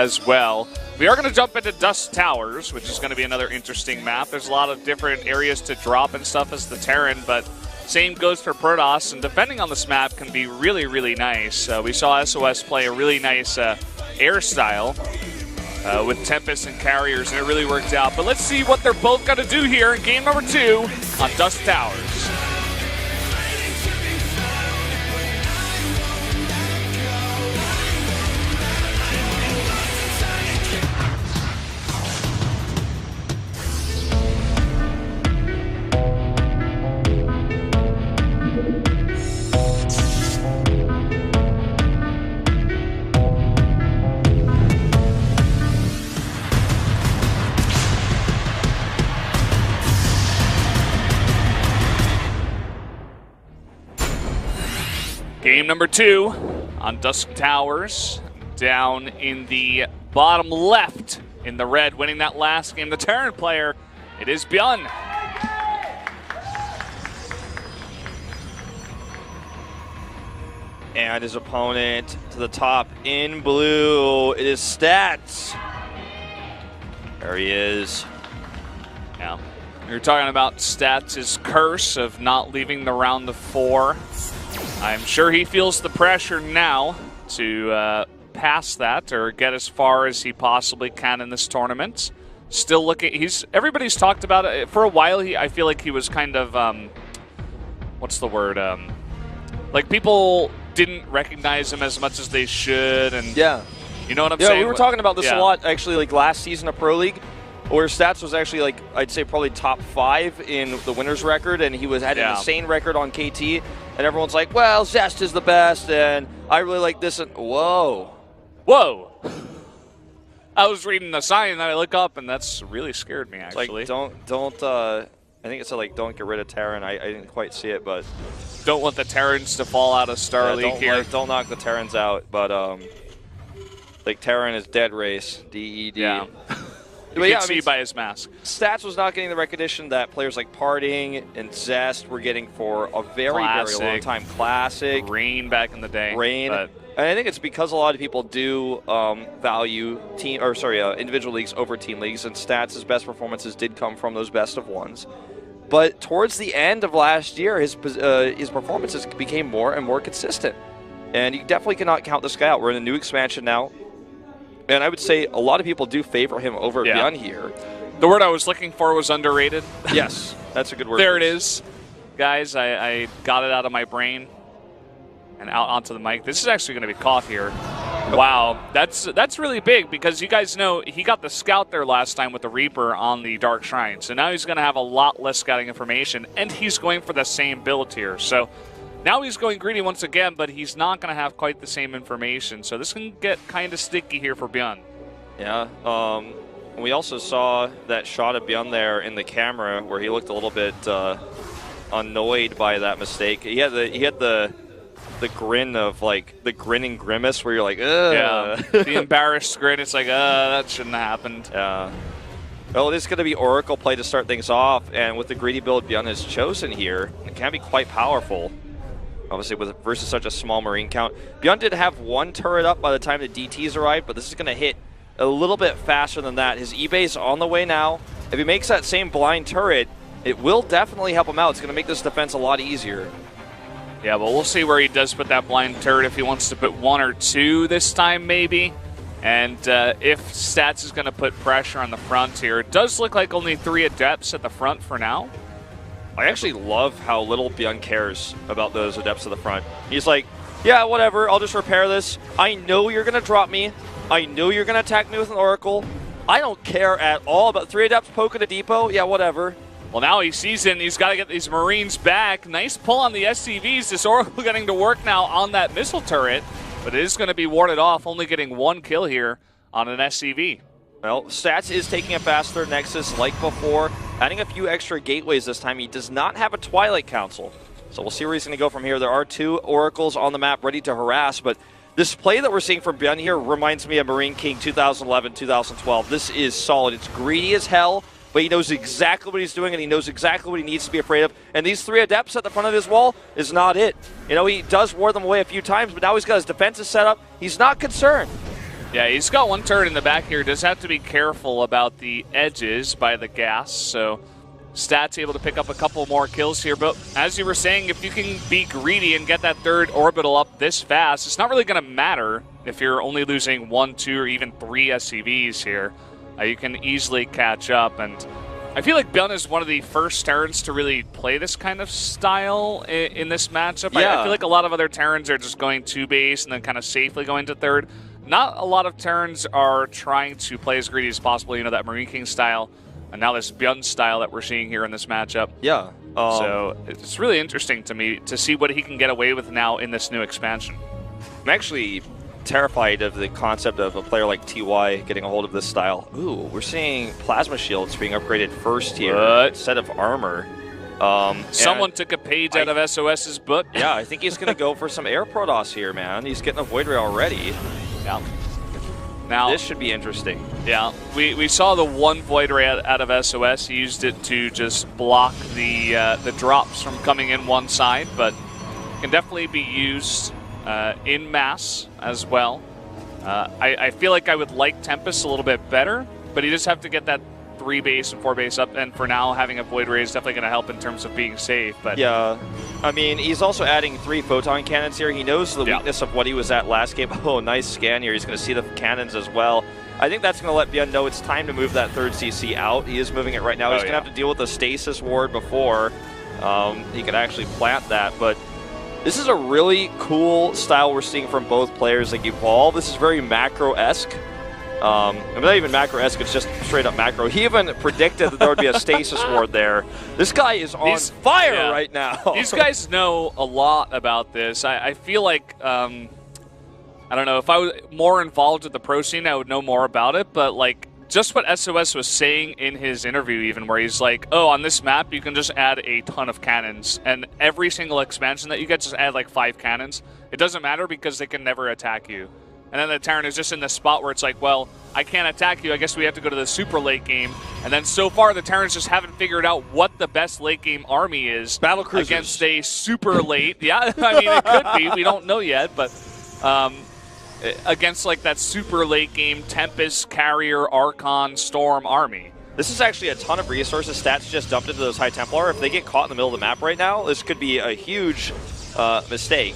as well. We are going to jump into Dust Towers, which is going to be another interesting map. There's a lot of different areas to drop and stuff as the Terran, but same goes for Protoss, and defending on this map can be really, really nice. We saw SOS play a really nice air style with Tempest and Carriers, and it really worked out. But let's see what they're both going to do here in game number 2 on Dust Towers. Game number 2 on Dusk Towers, down in the bottom left in the red, winning that last game. The Terran player, it is ByuN. And his opponent to the top in blue, it is Stats. There he is. Yeah, you're talking about Stats' curse of not leaving the round of 4. I'm sure he feels the pressure now to pass that or get as far as he possibly can in this tournament. Still looking, everybody's talked about it for a while. I feel like he was kind of, what's the word? Like people didn't recognize him as much as they should, and yeah, you know what I'm saying? Yeah, we were talking about this a lot actually, like last season of Pro League, where Stats was actually, like, I'd say probably top 5 in the winner's record, and he had an insane record on KT, and everyone's like, well, Zest is the best, and I really like this, and whoa. Whoa. I was reading the sign, and I look up, and that's really scared me, actually. It's like, don't, I think it said, like, don't get rid of Terran. I didn't quite see it, but... Don't want the Terrans to fall out of StarLeague here. Like, don't knock the Terrans out, but, like, Terran is dead race, D-E-D. Yeah. You can see by his mask. Stats was not getting the recognition that players like Parting and Zest were getting for a very, very long time. Classic. Rain back in the day. Rain. And I think it's because a lot of people do value individual leagues over team leagues, and Stats' best performances did come from those best of ones. But towards the end of last year, his performances became more and more consistent. And you definitely cannot count this guy out. We're in a new expansion now. And I would say a lot of people do favor him over ByuN here. The word I was looking for was underrated. Yes, that's a good word. There it is. Guys, I got it out of my brain and out onto the mic. This is actually going to be caught here. Wow, that's really big because you guys know he got the scout there last time with the Reaper on the Dark Shrine. So now he's going to have a lot less scouting information, and he's going for the same build here. So now he's going greedy once again, but he's not going to have quite the same information. So this can get kind of sticky here for ByuN. Yeah. We also saw that shot of ByuN there in the camera where he looked a little bit annoyed by that mistake. He had the grin of, like, the grinning grimace where you're like, ugh. Yeah, the embarrassed grin. It's like, that shouldn't have happened. Yeah. Well, it is going to be Oracle play to start things off, and with the greedy build ByuN has chosen here, it can be quite powerful. Obviously, versus such a small Marine count. ByuN did have one turret up by the time the DTs arrived, but this is going to hit a little bit faster than that. His E-base on the way now. If he makes that same blind turret, it will definitely help him out. It's going to make this defense a lot easier. Yeah, but we'll see where he does put that blind turret, if he wants to put 1 or 2 this time maybe. And if Stats is going to put pressure on the front here, it does look like only 3 Adepts at the front for now. I actually love how little ByuN cares about those Adepts at the front. He's like, yeah, whatever, I'll just repair this. I know you're going to drop me. I know you're going to attack me with an Oracle. I don't care at all about 3 Adepts poking a depot. Yeah, whatever. Well, now he sees it, and he's got to get these Marines back. Nice pull on the SCVs. This Oracle getting to work now on that missile turret, but it is going to be warded off, only getting 1 kill here on an SCV. Well, Stats is taking a faster Nexus like before, adding a few extra gateways this time. He does not have a Twilight Council, so we'll see where he's going to go from here. There are 2 Oracles on the map ready to harass, but this play that we're seeing from ByuN here reminds me of Marine King 2011, 2012. This is solid. It's greedy as hell, but he knows exactly what he's doing, and he knows exactly what he needs to be afraid of. And these 3 Adepts at the front of his wall is not it. You know, he does ward them away a few times, but now he's got his defenses set up. He's not concerned. Yeah, he's got one turret in the back here. Does have to be careful about the edges by the gas, so Stats able to pick up a couple more kills here. But as you were saying, if you can be greedy and get that third orbital up this fast, it's not really going to matter if you're only losing 1, 2, or even 3 SCVs here. You can easily catch up, and I feel like ByuN is one of the first Terrans to really play this kind of style in this matchup. Yeah. I feel like a lot of other Terrans are just going 2 base and then kind of safely going to third. Not a lot of Terrans are trying to play as greedy as possible, you know, that Marine King style, and now this ByuN style that we're seeing here in this matchup. Yeah. So it's really interesting to me to see what he can get away with now in this new expansion. I'm actually terrified of the concept of a player like TY getting a hold of this style. Ooh, we're seeing plasma shields being upgraded first here instead of armor. Someone took a page out of SOS's book. Yeah, I think he's going to go for some air Protoss here, man. He's getting a Void Ray already. Yeah. Now, this should be interesting. Yeah, we saw the one Void Ray out of SOS. He used it to just block the drops from coming in one side, but can definitely be used in mass as well. I feel like I would like Tempest a little bit better, but he just have to get that 3 base and 4 base up, and for now having a Void Ray is definitely going to help in terms of being safe. But yeah, I mean, he's also adding 3 photon cannons here. He knows the weakness of what he was at last game. Oh, nice scan here. He's going to see the cannons as well. I think that's going to let ByuN know it's time to move that 3rd CC out. He is moving it right now. He's going to have to deal with the stasis ward before he could actually plant that, but this is a really cool style we're seeing from both players. Like Evolve, this is very macro-esque. Not even macro-esque, it's just straight up macro. He even predicted that there would be a stasis ward there. This guy is on fire right now. These guys know a lot about this. I feel like, I don't know, if I was more involved with the pro scene, I would know more about it, but like, just what SOS was saying in his interview even, where he's like, oh, on this map, you can just add a ton of cannons, and every single expansion that you get, just add like 5 cannons. It doesn't matter because they can never attack you. And then the Terran is just in the spot where it's like, well, I can't attack you. I guess we have to go to the super late game. And then so far, the Terrans just haven't figured out what the best late game army is. Battlecruisers. Against a super late. Yeah, I mean, it could be. We don't know yet. But against like that super late game Tempest, Carrier, Archon, Storm army. This is actually a ton of resources. Stats just dumped into those High Templar. If they get caught in the middle of the map right now, this could be a huge mistake.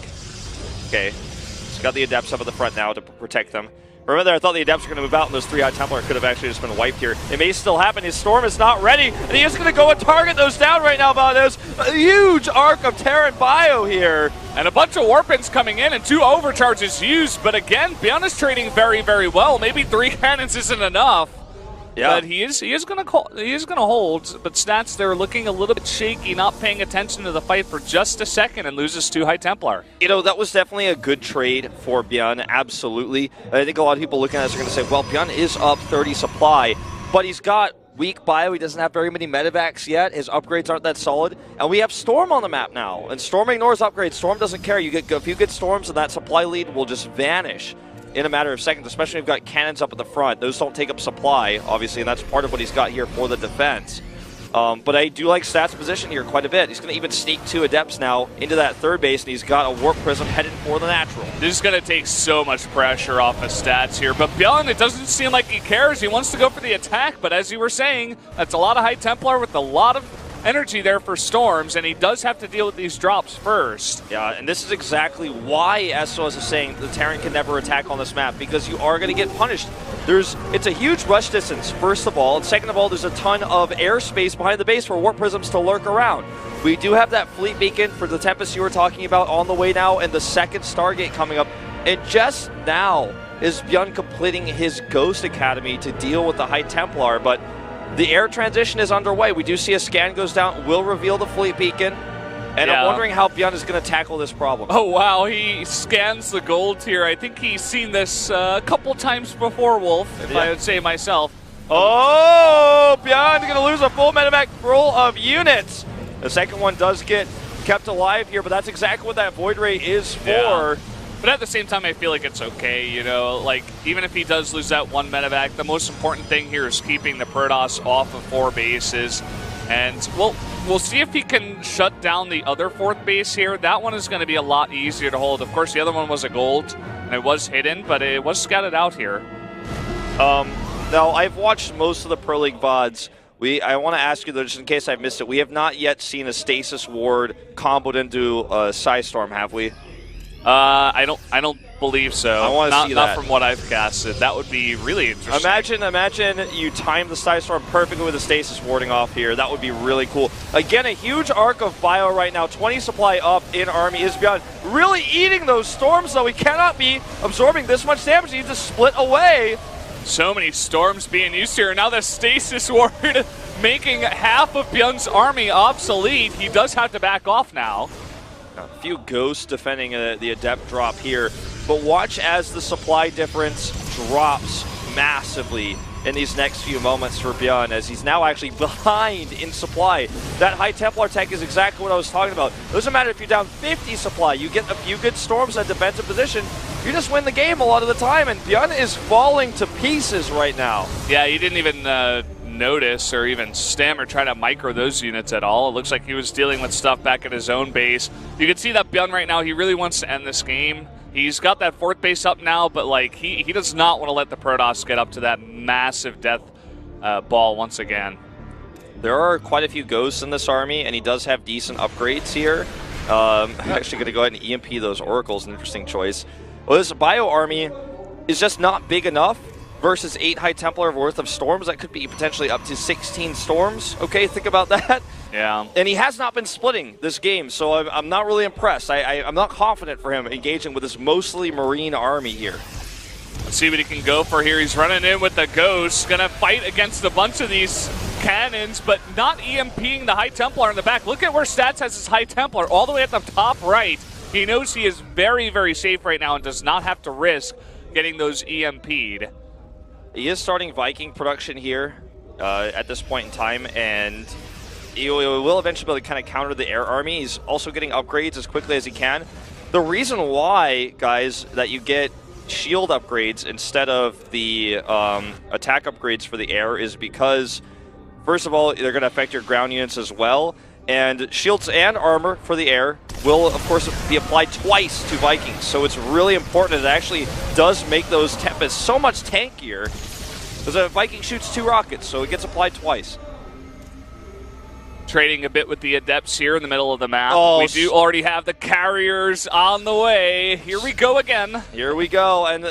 Okay. He's got the Adepts up at the front now to protect them. Remember, I thought the Adepts were going to move out, and those 3 High Templar could have actually just been wiped here. It may still happen. His Storm is not ready, and he is going to go and target those down right now, Valdez. A huge arc of Terran Bio here. And a bunch of Warpins coming in, and 2 overcharges used. But again, ByuN is trading very, very well. Maybe 3 cannons isn't enough. Yeah. But he is going to hold. But Stats, they're looking a little bit shaky, not paying attention to the fight for just a second, and loses 2 High Templar. You know, that was definitely a good trade for ByuN, absolutely. I think a lot of people looking at this are going to say, well, ByuN is up 30 supply, but he's got weak bio. He doesn't have very many medevacs yet. His upgrades aren't that solid. And we have Storm on the map now. And Storm ignores upgrades. Storm doesn't care. You get a few good Storms, and that supply lead will just vanish in a matter of seconds, especially if you've got cannons up at the front. Those don't take up supply, obviously, and that's part of what he's got here for the defense. But I do like Stats' position here quite a bit. He's going to even sneak 2 Adepts now into that 3rd base, and he's got a Warp Prism headed for the natural. This is going to take so much pressure off of Stats here. But ByuN, it doesn't seem like he cares. He wants to go for the attack, but as you were saying, that's a lot of High Templar with a lot of energy there for Storms, and he does have to deal with these drops first. Yeah, and this is exactly why SOS is saying the Terran can never attack on this map, because you are going to get punished. It's a huge rush distance, first of all, and second of all, there's a ton of airspace behind the base for Warp Prisms to lurk around. We do have that fleet beacon for the Tempest you were talking about on the way now, and the 2nd Stargate coming up, and just now is ByuN completing his Ghost Academy to deal with the High Templar, but the air transition is underway. We do see a scan goes down, will reveal the fleet beacon, and I'm wondering how ByuN is going to tackle this problem. Oh, wow, he scans the gold here. I think he's seen this a couple times before, Wolf, if I would say myself. Oh, ByuN going to lose a full medevac full of units. The second one does get kept alive here, but that's exactly what that Void Ray is for. Yeah. But at the same time, I feel like it's okay, you know, like, even if he does lose that 1 medevac, the most important thing here is keeping the Protoss off of 4 bases. And we'll see if he can shut down the other 4th base here. That one is going to be a lot easier to hold. Of course, the other one was a gold. and it was hidden, but it was scouted out here. Now, I've watched most of the Pro League VODs. I want to ask you, though, just in case I missed it, we have not yet seen a Stasis Ward comboed into a Psystorm, have we? I don't believe so. I want to see that. Not from what I've casted. That would be really interesting. Imagine you time the Psystorm perfectly with the Stasis warding off here. That would be really cool. Again, a huge arc of Bio right now. 20 supply up in Army is ByuN. Really eating those storms, though. He cannot be absorbing this much damage. He needs to split away. So many storms being used here. Now the Stasis Ward making half of ByuN's army obsolete. He does have to back off now. A few ghosts defending the Adept drop here, but watch as the supply difference drops massively in these next few moments for ByuN, as he's now actually behind in supply. That High Templar tech is exactly what I was talking about. It doesn't matter if you're down 50 supply, you get a few good storms at defensive position, you just win the game a lot of the time, and ByuN is falling to pieces right now. Yeah, he didn't even notice or even stem or try to micro those units at all. It looks like he was dealing with stuff back at his own base. You can see that ByuN right now, he really wants to end this game. He's got that fourth base up now, but like he does not want to let the Protoss get up to that massive death ball once again. There are quite a few ghosts in this army, and he does have decent upgrades here. I'm actually going to go ahead and EMP those Oracles, an interesting choice. Well, this Bio army is just not big enough versus 8 High Templar worth of storms. That could be potentially up to 16 storms. Okay, think about that. Yeah. And he has not been splitting this game, so I'm not really impressed. I'm not confident for him engaging with this mostly Marine army here. Let's see what he can go for here. He's running in with the Ghost. Going to fight against a bunch of these cannons, but not EMPing the High Templar in the back. Look at where Stats has his High Templar all the way at the top right. He knows he is very, very safe right now and does not have to risk getting those EMP'd. He is starting Viking production here at this point in time, and he will eventually be able to kind of counter the air army. He's also getting upgrades as quickly as he can. The reason why, guys, that you get shield upgrades instead of the attack upgrades for the air is because, first of all, they're going to affect your ground units as well, and shields and armor for the air will, of course, be applied twice to Vikings. So it's really important. It actually does make those Tempests so much tankier, because a Viking shoots 2 rockets, so it gets applied twice. Trading a bit with the Adepts here in the middle of the map. Oh, we do already have the carriers on the way. Here we go again. Here we go, and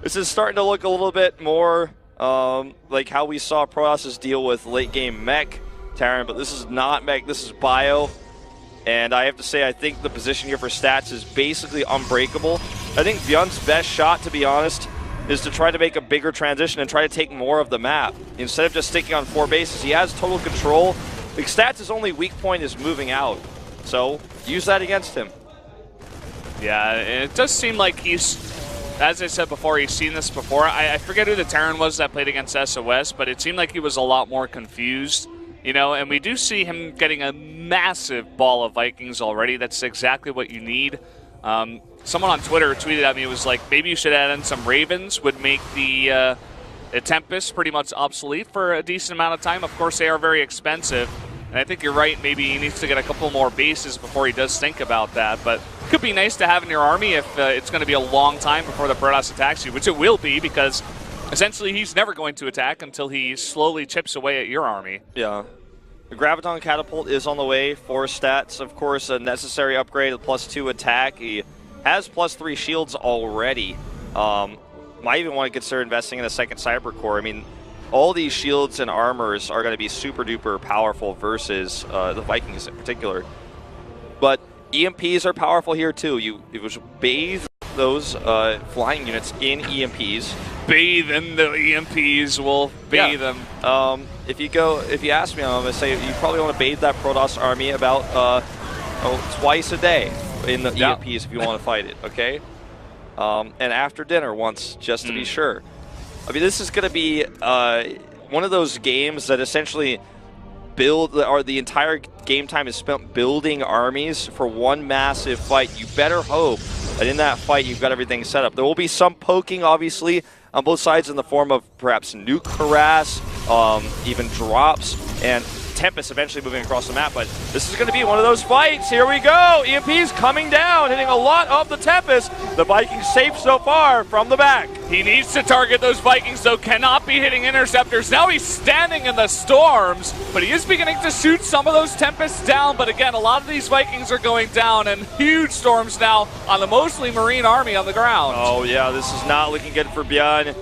this is starting to look a little bit more like how we saw Protoss deal with late-game mech, Terran, but this is not mech, this is bio. And I have to say, I think the position here for Stats is basically unbreakable. I think ByuN's best shot, to be honest, is to try to make a bigger transition and try to take more of the map. Instead of just sticking on 4 bases, he has total control. Like, Stats' only weak point is moving out. So, use that against him. Yeah, it does seem like he's, as I said before, he's seen this before. I forget who the Terran was that played against SOS, but it seemed like he was a lot more confused. You know, and we do see him getting a massive ball of Vikings already. That's exactly what you need. Someone on Twitter tweeted at me, it was like, maybe you should add in some Ravens, would make the Tempest pretty much obsolete for a decent amount of time. Of course, they are very expensive. And I think you're right, maybe he needs to get a couple more bases before he does think about that. But it could be nice to have in your army if it's going to be a long time before the Protoss attacks you, which it will be, because essentially he's never going to attack until he slowly chips away at your army. Yeah. The Graviton Catapult is on the way for Stats. Of course, a necessary upgrade, a +2 attack. He has +3 shields already. Might even want to consider investing in a second Cyber Core. I mean, all these shields and armors are going to be super duper powerful versus the Vikings in particular. But EMPs are powerful here too. You should bathe those flying units in EMPs. Bathe in the EMPs, we'll bathe them. If you ask me, I'm going to say you probably want to bathe that Protoss army about twice a day in the EMPs if you want to fight it, okay? And after dinner once, just to be sure. I mean, this is going to be one of those games that essentially the entire game time is spent building armies for one massive fight. You better hope that in that fight you've got everything set up. There will be some poking, obviously, on both sides in the form of perhaps nuke harass, even drops, and Tempest eventually moving across the map, but this is going to be one of those fights. Here we go. EMP's coming down, hitting a lot of the Tempest. The Vikings safe so far from the back. He needs to target those Vikings, though, cannot be hitting interceptors. Now he's standing in the storms, but he is beginning to shoot some of those Tempests down. But again, a lot of these Vikings are going down, and huge storms now on the mostly Marine army on the ground. Oh yeah, this is not looking good for ByuN.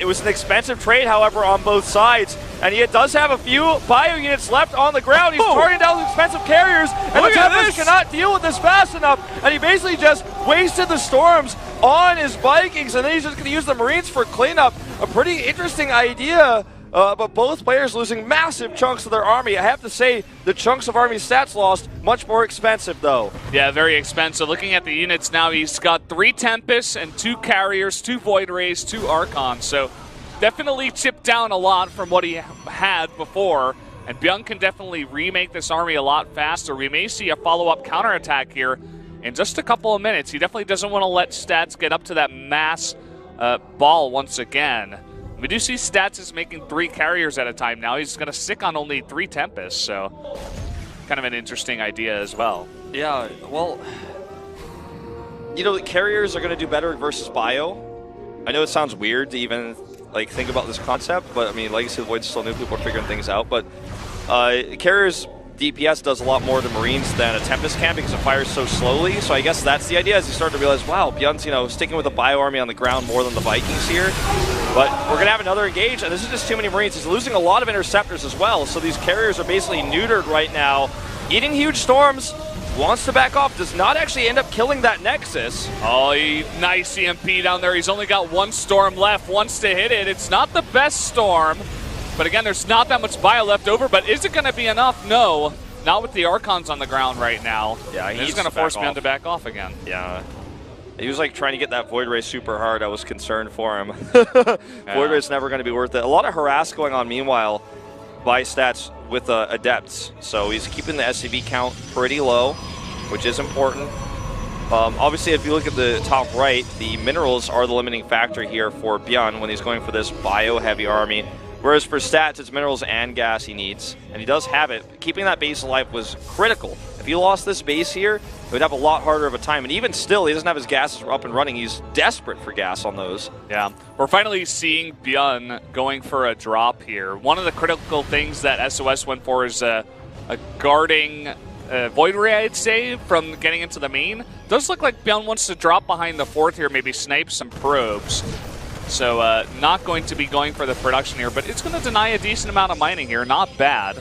It was an expensive trade, however, on both sides, and he does have a few bio units left on the ground. He's targeting down the expensive carriers, and the Tempest cannot deal with this fast enough, and he basically just wasted the storms on his Vikings, and then he's just going to use the Marines for cleanup. A pretty interesting idea, but both players losing massive chunks of their army. I have to say, the chunks of army stats lost, much more expensive, though. Yeah, very expensive. Looking at the units now, he's got 3 Tempests and 2 Carriers, 2 Void Rays, 2 Archons. So definitely chipped down a lot from what he had before. And ByuN can definitely remake this army a lot faster. We may see a follow-up counterattack here in just a couple of minutes. He definitely doesn't want to let Stats get up to that mass ball once again. We do see Stats is making 3 Carriers at a time now. He's going to stick on only 3 Tempests, so kind of an interesting idea as well. Yeah, well, you know, the Carriers are going to do better versus Bio. I know it sounds weird to even like think about this concept, but I mean, Legacy of the Void is still new. People are figuring things out, but Carriers DPS does a lot more to Marines than a Tempest can because it fires so slowly. So I guess that's the idea as you start to realize, wow, ByuN's, you know, sticking with the Bio army on the ground more than the Vikings here. But we're going to have another engage, and this is just too many Marines. He's losing a lot of interceptors as well, so these Carriers are basically neutered right now. Eating huge storms, wants to back off, does not actually end up killing that Nexus. Oh, nice EMP down there. He's only got 1 storm left, wants to hit it. It's not the best storm. But again, there's not that much bio left over, but is it going to be enough? No. Not with the Archons on the ground right now. Yeah, he's going to force ByuN to back off again. Yeah. He was like trying to get that Void Ray super hard. I was concerned for him. Void Ray's never going to be worth it. A lot of harass going on meanwhile by Stats with Adepts. So he's keeping the SCV count pretty low, which is important. Obviously, if you look at the top right, the minerals are the limiting factor here for ByuN when he's going for this bio-heavy army. Whereas for Stats, it's minerals and gas he needs, and he does have it. Keeping that base alive was critical. If he lost this base here, he would have a lot harder of a time, and even still, he doesn't have his gases up and running. He's desperate for gas on those. Yeah, we're finally seeing ByuN going for a drop here. One of the critical things that SOS went for is a guarding Void Ray, I'd say, from getting into the main. Does look like ByuN wants to drop behind the 4th here, maybe snipe some probes. So not going to be going for the production here, but it's going to deny a decent amount of mining here. Not bad.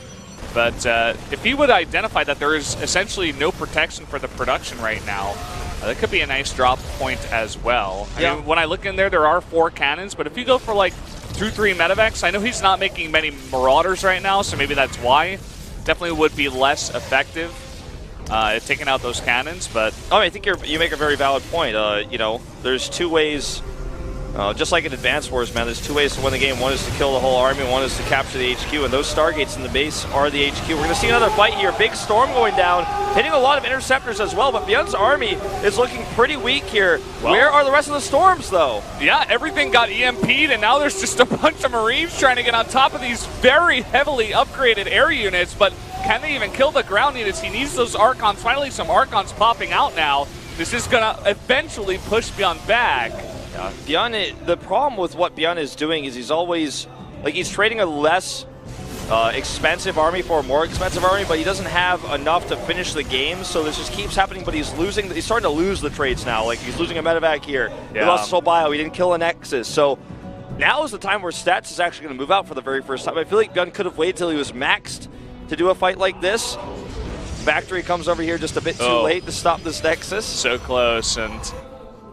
But if he would identify that there is essentially no protection for the production right now, that could be a nice drop point as well. Yeah. I mean, when I look in there, there are 4 cannons, but if you go for like 2-3 medevacs, I know he's not making many Marauders right now, so maybe that's why. Definitely would be less effective at taking out those cannons, but... Oh, I think you make a very valid point. You know, there's 2 ways... just like in Advanced Wars, man, there's 2 ways to win the game. One is to kill the whole army, one is to capture the HQ, and those Stargates in the base are the HQ. We're going to see another fight here. Big storm going down, hitting a lot of interceptors as well, but ByuN's army is looking pretty weak here. Well, where are the rest of the storms, though? Yeah, everything got EMP'd, and now there's just a bunch of Marines trying to get on top of these very heavily upgraded air units, but can they even kill the ground units? He needs those Archons. Finally, some Archons popping out now. This is going to eventually push ByuN back. ByuN, the problem with what ByuN is doing is he's always, like, he's trading a less expensive army for a more expensive army, but he doesn't have enough to finish the game, so this just keeps happening, but he's starting to lose the trades now. Like, he's losing a medevac here. Yeah. He lost his whole bio. He didn't kill a Nexus. So now is the time where Stats is actually going to move out for the very first time. I feel like ByuN could have waited till he was maxed to do a fight like this. Factory comes over here just a bit too late to stop this Nexus. So close, and...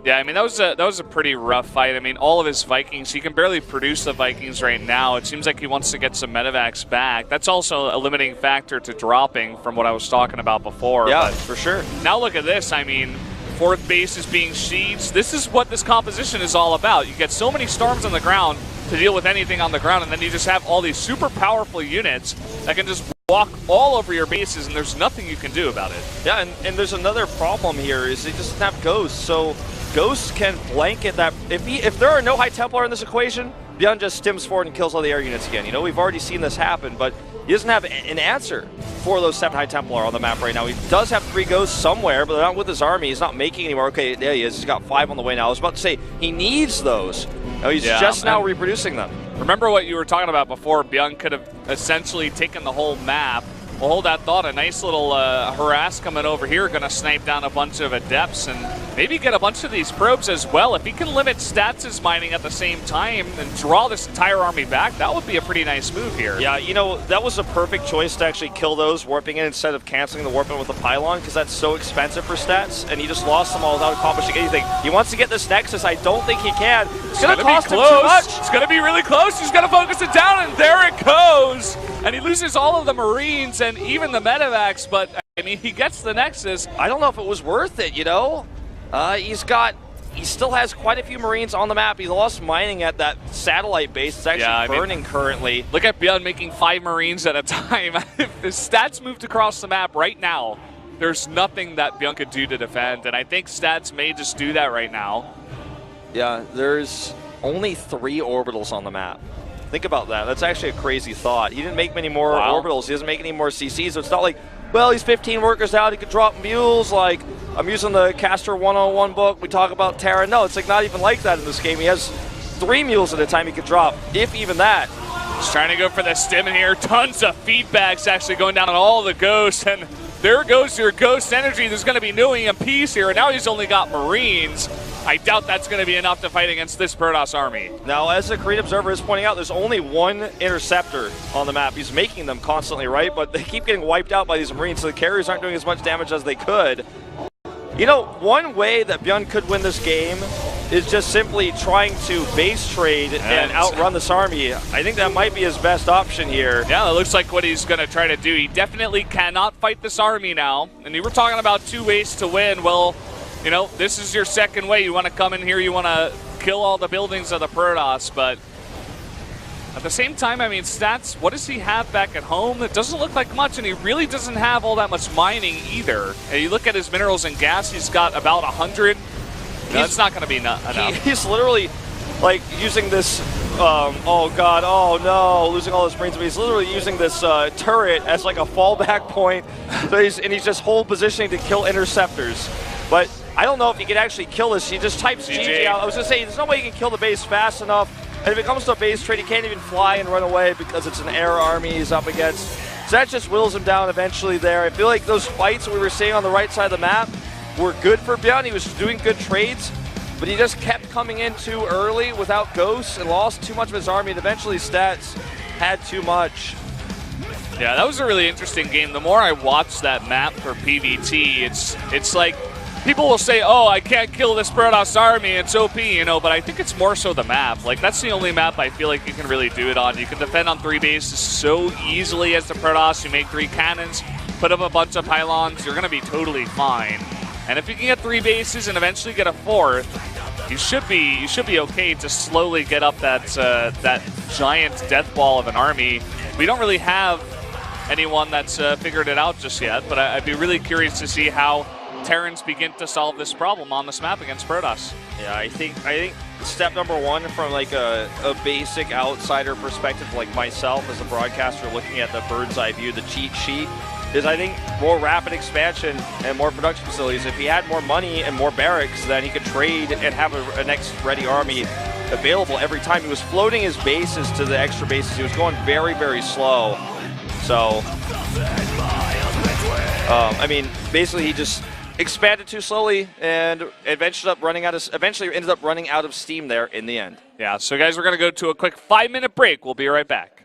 yeah, I mean, that was a pretty rough fight. I mean, all of his Vikings, he can barely produce the Vikings right now. It seems like he wants to get some medevacs back. That's also a limiting factor to dropping from what I was talking about before. Yeah, but for sure. Now look at this. I mean, 4th base is being sieged. This is what this composition is all about. You get so many storms on the ground to deal with anything on the ground, and then you just have all these super powerful units that can just walk all over your bases, and there's nothing you can do about it. Yeah, and there's another problem here is he doesn't have Ghosts, so Ghosts can blanket that. If there are no High Templar in this equation, ByuN just stims forward and kills all the air units again. You know, we've already seen this happen, but he doesn't have an answer for those 7 High Templar on the map right now. He does have 3 ghosts somewhere, but they're not with his army. He's not making anymore. Okay, there he is. He's got 5 on the way now. I was about to say, he needs those. No, he's just now reproducing them. Remember what you were talking about before. ByuN could have essentially taken the whole map. Well, hold that thought. A nice little harass coming over here, going to snipe down a bunch of adepts and maybe get a bunch of these probes as well. If he can limit Stats' mining at the same time and draw this entire army back, that would be a pretty nice move here. Yeah, you know, that was a perfect choice to actually kill those warping in instead of canceling the warp in with a pylon, because that's so expensive for Stats, and he just lost them all without accomplishing anything. He wants to get this Nexus. I don't think he can. It's going to cost him too much. It's going to be really close. He's going to focus it down, and there it goes. And he loses all of the Marines and even the medevacs, but I mean, he gets the Nexus. I don't know if it was worth it, you know? He still has quite a few Marines on the map. He lost mining at that satellite base. It's actually burning currently. Look at ByuN making 5 Marines at a time. If the Stats moved across the map right now, there's nothing that ByuN could do to defend, and I think Stats may just do that right now. Yeah, there's only 3 orbitals on the map. Think about that. That's actually a crazy thought. He didn't make many more orbitals. He doesn't make any more CCs. So it's not like, well, he's 15 workers out. He could drop mules. Like, I'm using the Caster 101 book. We talk about Terra. No, it's like not even like that in this game. He has 3 mules at a time he could drop, if even that. He's trying to go for the stim in here. Tons of feedbacks actually going down on all the ghosts. And there goes your ghost energy. There's going to be no EMPs here. And now he's only got Marines. I doubt that's going to be enough to fight against this Protoss army. Now, as the Korean Observer is pointing out, there's only 1 interceptor on the map. He's making them constantly, right? But they keep getting wiped out by these Marines, so the carriers aren't doing as much damage as they could. You know, one way that ByuN could win this game is just simply trying to base trade and outrun this army. I think that might be his best option here. Yeah, that looks like what he's going to try to do. He definitely cannot fight this army now. And you were talking about 2 ways to win. Well, you know, this is your second way. You want to come in here, you want to kill all the buildings of the Protoss, but at the same time, I mean, Stats, what does he have back at home? It doesn't look like much, and he really doesn't have all that much mining either. And you look at his minerals and gas, he's got about 100. That's not going to be enough. He's literally, like, using this, oh god, oh no, losing all his Marines, but he's literally using this turret as like a fallback point, so he's just hold positioning to kill interceptors. But I don't know if he can actually kill this. He just types GG out. I was going to say, there's no way he can kill the base fast enough. And if it comes to a base trade, he can't even fly and run away because it's an air army he's up against. So that just whittles him down eventually there. I feel like those fights we were seeing on the right side of the map were good for ByuN. He was doing good trades, but he just kept coming in too early without ghosts and lost too much of his army, and eventually Stats had too much. Yeah, that was a really interesting game. The more I watch that map for PvT, it's like, people will say, oh, I can't kill this Protoss army, it's OP, you know, but I think it's more so the map. Like, that's the only map I feel like you can really do it on. You can defend on 3 bases so easily as the Protoss. You make 3 cannons, put up a bunch of pylons, you're going to be totally fine. And if you can get 3 bases and eventually get a 4th, you should be okay to slowly get up that that giant death ball of an army. We don't really have anyone that's figured it out just yet, but I'd be really curious to see how Terrans begin to solve this problem on this map against Protoss. Yeah, I think step number 1 from like a basic outsider perspective, like myself as a broadcaster looking at the bird's eye view, the cheat sheet, is I think more rapid expansion and more production facilities. If he had more money and more barracks, then he could trade and have a next ready army available every time. He was floating his bases to the extra bases. He was going very, very slow. So, I mean, basically he just expanded too slowly and eventually ended up running out of steam there in the end. Yeah, so guys, we're going to go to a quick 5-minute break. We'll be right back.